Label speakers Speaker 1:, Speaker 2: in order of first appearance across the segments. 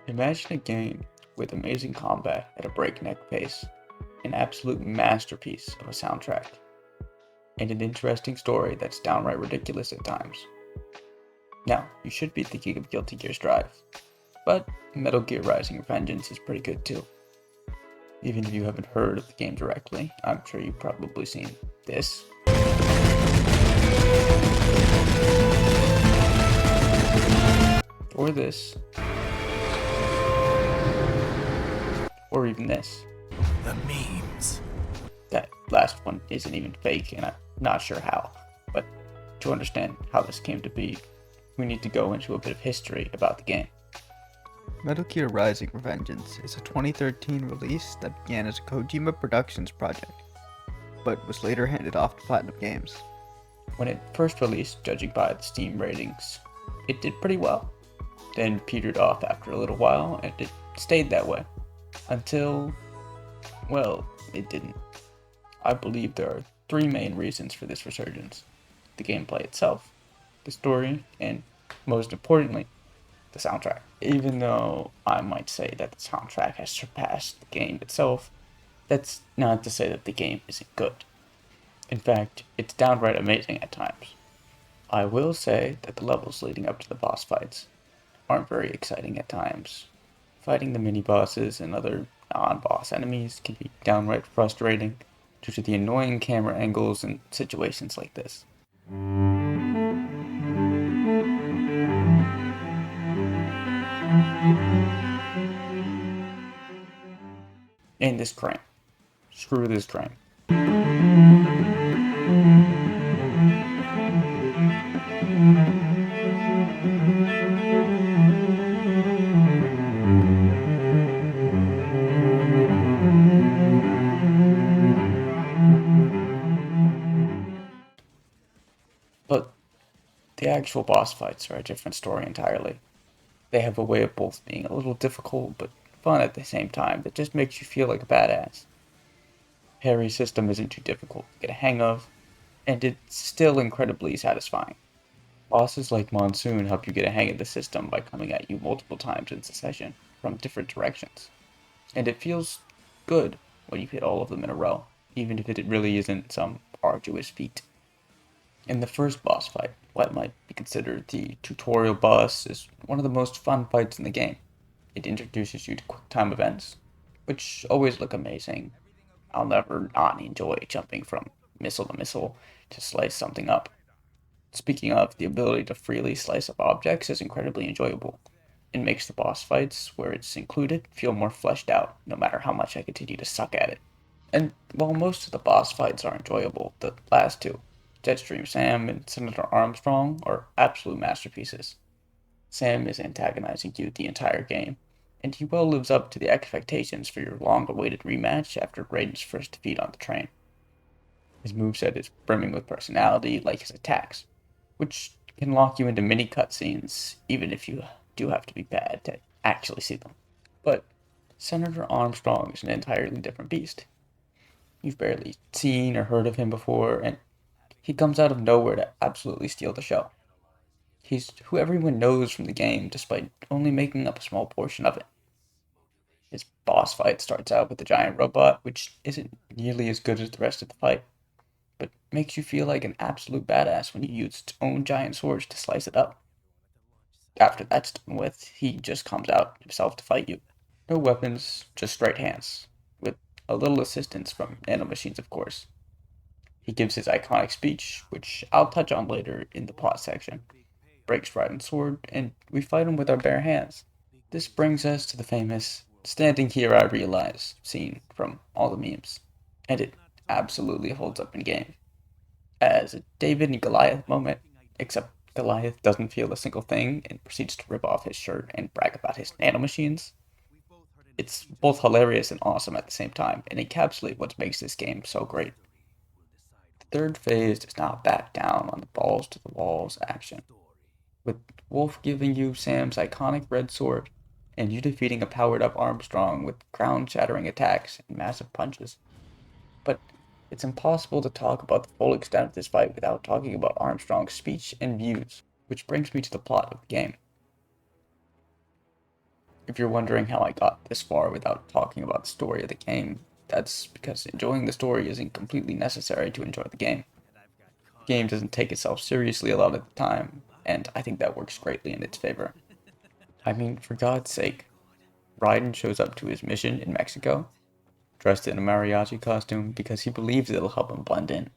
Speaker 1: Imagine a game with amazing combat at a breakneck pace, an absolute masterpiece of a soundtrack, and an interesting story that's downright ridiculous at times. Now, you should be thinking of Guilty Gear's Drive, but Metal Gear Rising: Revengeance is pretty good too. Even if you haven't heard of the game directly, I'm sure you've probably seen this, or this, or even this.
Speaker 2: The memes.
Speaker 1: That last one isn't even fake, and I'm not sure how, but to understand how this came to be, we need to go into a bit of history about the game.
Speaker 3: Metal Gear Rising: Revengeance is a 2013 release that began as a Kojima Productions project, but was later handed off to Platinum Games.
Speaker 1: When it first released, judging by the Steam ratings, it did pretty well, then petered off after a little while, and it stayed that way, until, well, it didn't. I believe there are three main reasons for this resurgence: the gameplay itself, the story, and, most importantly, the soundtrack. Even though I might say that the soundtrack has surpassed the game itself, that's not to say that the game isn't good. In fact, it's downright amazing at times. I will say that the levels leading up to the boss fights aren't very exciting at times. Fighting the mini-bosses and other non-boss enemies can be downright frustrating due to the annoying camera angles and situations like this. And this train. Screw this train. But the actual boss fights are a different story entirely. They have a way of both being a little difficult but fun at the same time that just makes you feel like a badass. Parry's system isn't too difficult to get a hang of, and it's still incredibly satisfying. Bosses like Monsoon help you get a hang of the system by coming at you multiple times in succession from different directions, and it feels good when you hit all of them in a row, even if it really isn't some arduous feat. In the first boss fight, what might be considered the tutorial boss is one of the most fun fights in the game. It introduces you to quick time events, which always look amazing. I'll never not enjoy jumping from missile to missile to slice something up. Speaking of, the ability to freely slice up objects is incredibly enjoyable. It makes the boss fights, where it's included, feel more fleshed out, no matter how much I continue to suck at it. And while most of the boss fights are enjoyable, the last two, Jetstream Sam and Senator Armstrong, are absolute masterpieces. Sam is antagonizing you the entire game, and he well lives up to the expectations for your long-awaited rematch after Raiden's first defeat on the train. His moveset is brimming with personality, like his attacks, which can lock you into mini cutscenes, even if you do have to be bad to actually see them. But Senator Armstrong is an entirely different beast. You've barely seen or heard of him before, and he comes out of nowhere to absolutely steal the show. He's who everyone knows from the game, despite only making up a small portion of it. His boss fight starts out with a giant robot, which isn't nearly as good as the rest of the fight, but makes you feel like an absolute badass when you use its own giant swords to slice it up. After that's done with, he just comes out himself to fight you. No weapons, just straight hands, with a little assistance from nanomachines, of course. He gives his iconic speech, which I'll touch on later in the plot section, breaks Raiden's sword, and we fight him with our bare hands. This brings us to the famous "standing here I realize" scene from all the memes, and it absolutely holds up in game. As a David and Goliath moment, except Goliath doesn't feel a single thing and proceeds to rip off his shirt and brag about his nanomachines. It's both hilarious and awesome at the same time, and encapsulate what makes this game so great. The third phase does not back down on the balls to the walls action, with Wolf giving you Sam's iconic red sword, and you defeating a powered-up Armstrong with ground-shattering attacks and massive punches. But it's impossible to talk about the full extent of this fight without talking about Armstrong's speech and views, which brings me to the plot of the game. if you're wondering how I got this far without talking about the story of the game, that's because enjoying the story isn't completely necessary to enjoy the game. The game doesn't take itself seriously a lot of the time, and I think that works greatly in its favor. I mean, for God's sake, Raiden shows up to his mission in Mexico, dressed in a mariachi costume because he believes it'll help him blend in.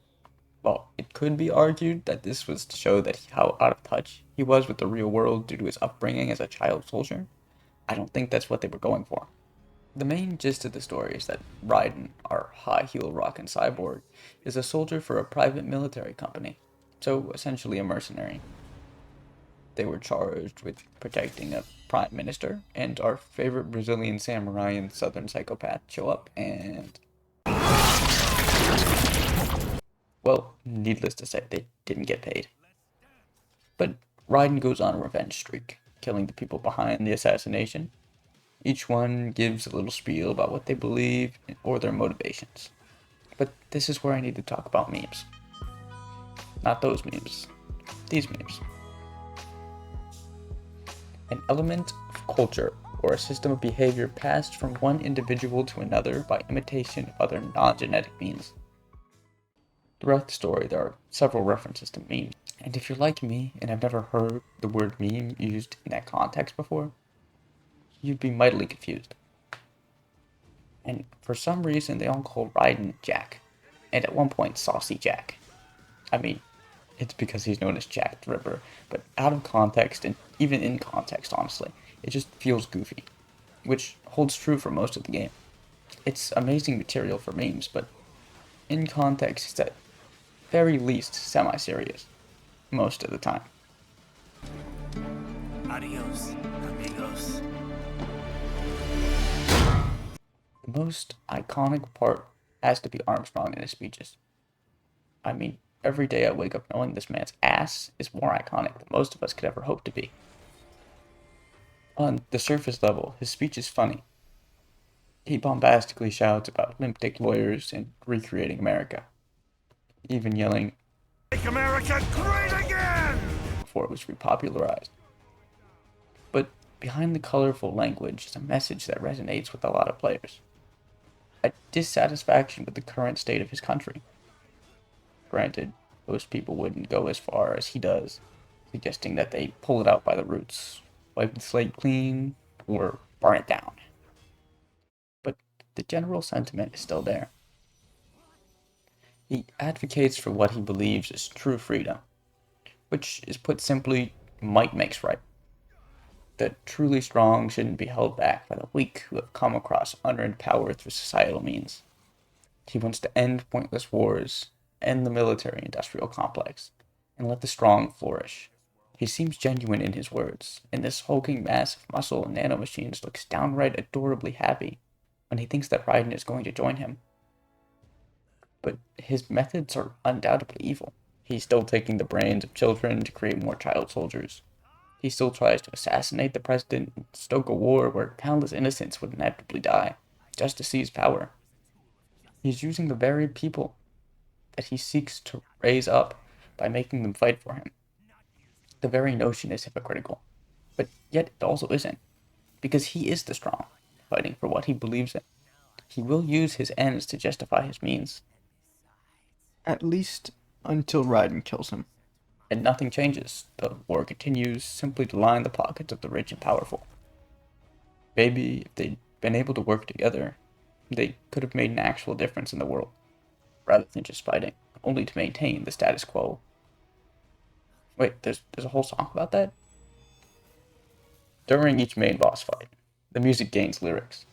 Speaker 1: Well, it could be argued that this was to show how out of touch he was with the real world due to his upbringing as a child soldier. I don't think that's what they were going for. The main gist of the story is that Raiden, our high heel rockin' cyborg, is a soldier for a private military company, so essentially a mercenary. They were charged with protecting a prime minister, and our favorite Brazilian samurai and southern psychopath show up and, well, needless to say, they didn't get paid. But Raiden goes on a revenge streak, killing the people behind the assassination. Each one gives a little spiel about what they believe or their motivations. But this is where I need to talk about memes. Not those memes, these memes. An element of culture or a system of behavior passed from one individual to another by imitation of other non-genetic means. Throughout the story, there are several references to memes. And if you're like me and have never heard the word meme used in that context before, you'd be mightily confused. And for some reason, they all call Raiden Jack, and at one point, Saucy Jack. I mean, it's because he's known as Jack the Ripper, but out of context, and even in context, honestly, it just feels goofy, which holds true for most of the game. It's amazing material for memes, but in context, it's at very least semi-serious, most of the time.
Speaker 2: Adios, amigos.
Speaker 1: The most iconic part has to be Armstrong in his speeches. I mean, every day I wake up knowing this man's ass is more iconic than most of us could ever hope to be. On the surface level, his speech is funny. He bombastically shouts about limp dick lawyers and recreating America, even yelling,
Speaker 2: Make America great again!
Speaker 1: before it was repopularized. But behind the colorful language is a message that resonates with a lot of players. A dissatisfaction with the current state of his country. Granted, most people wouldn't go as far as he does, suggesting that they pull it out by the roots, wipe the slate clean, or burn it down. But the general sentiment is still there. He advocates for what he believes is true freedom, which is put simply, might makes right. The truly strong shouldn't be held back by the weak who have come across unearned power through societal means. He wants to end pointless wars, end the military-industrial complex, and let the strong flourish. He seems genuine in his words, and this hulking mass of muscle and nanomachines looks downright adorably happy when he thinks that Raiden is going to join him. But his methods are undoubtedly evil. He's still taking the brains of children to create more child soldiers. He still tries to assassinate the president and stoke a war where countless innocents would inevitably die, just to seize power. He's using the very people that he seeks to raise up by making them fight for him. The very notion is hypocritical, but yet it also isn't, because he is the strong, fighting for what he believes in. He will use his ends to justify his means,
Speaker 3: At least until Raiden kills him.
Speaker 1: and nothing changes. The war continues simply to line the pockets of the rich and powerful. Maybe if they'd been able to work together, they could have made an actual difference in the world, rather than just fighting, only to maintain the status quo. Wait, there's a whole song about that? During each main boss fight, the music gains lyrics,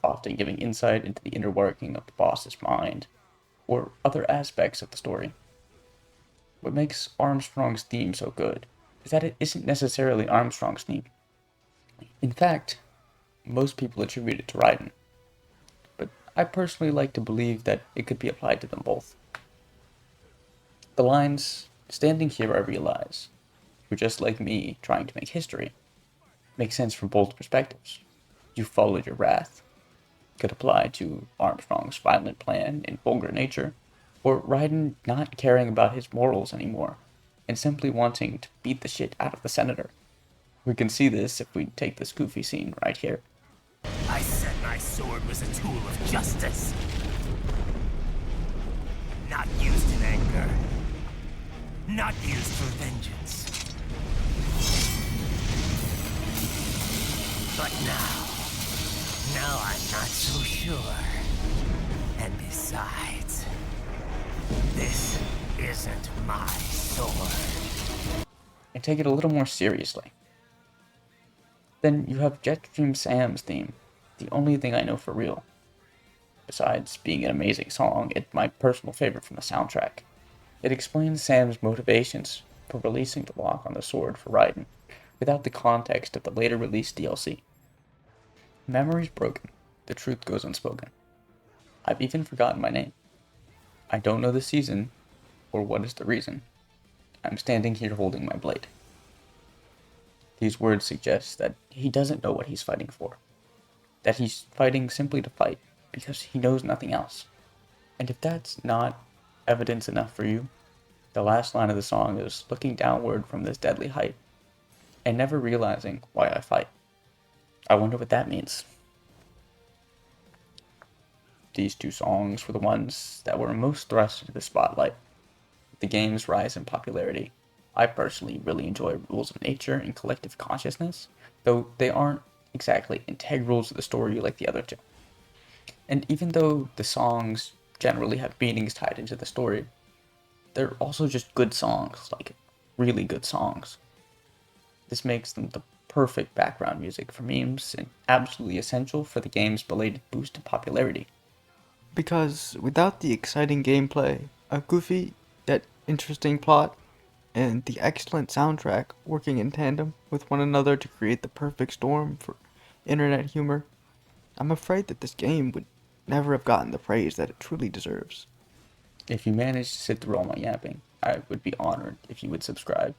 Speaker 1: often giving insight into the inner working of the boss's mind, or other aspects of the story. What makes Armstrong's theme so good is that it isn't necessarily Armstrong's theme. In fact, most people attribute it to Raiden, but I personally like to believe that it could be applied to them both. The lines, "Standing here I realize, you're just like me trying to make history," make sense from both perspectives. You followed your wrath, could apply to Armstrong's violent plan and vulgar nature, or Raiden not caring about his morals anymore and simply wanting to beat the shit out of the senator. We can see this if we take this goofy scene right here.
Speaker 2: I said my sword was a tool of justice. Not used in anger. Not used for vengeance. But now I'm not so sure. And besides, this isn't my sword.
Speaker 1: And take it a little more seriously. Then you have Jetstream Sam's theme, the only thing I know for real. Besides being an amazing song, it's my personal favorite from the soundtrack. It explains Sam's motivations for releasing the lock on the sword for Raiden, without the context of the later released DLC. Memory's broken, the truth goes unspoken. I've even forgotten my name. I don't know the season, or what is the reason. I'm standing here holding my blade. These words suggest that he doesn't know what he's fighting for. That he's fighting simply to fight, because he knows nothing else. And if that's not evidence enough for you, the last line of the song is looking downward from this deadly height, and never realizing why I fight. I wonder what that means. These two songs were the ones that were most thrust into the spotlight. With the game's rise in popularity, I personally really enjoy Rules of Nature and Collective Consciousness, though they aren't exactly integral to the story like the other two. And even though the songs generally have meanings tied into the story, they're also just good songs, like really good songs. This makes them the perfect background music for memes and absolutely essential for the game's belated boost in popularity.
Speaker 3: Because without the exciting gameplay, a goofy yet interesting plot, and the excellent soundtrack working in tandem with one another to create the perfect storm for internet humor, I'm afraid that this game would never have gotten the praise that it truly deserves.
Speaker 1: If you manage to sit through all my yapping, I would be honored if you would subscribe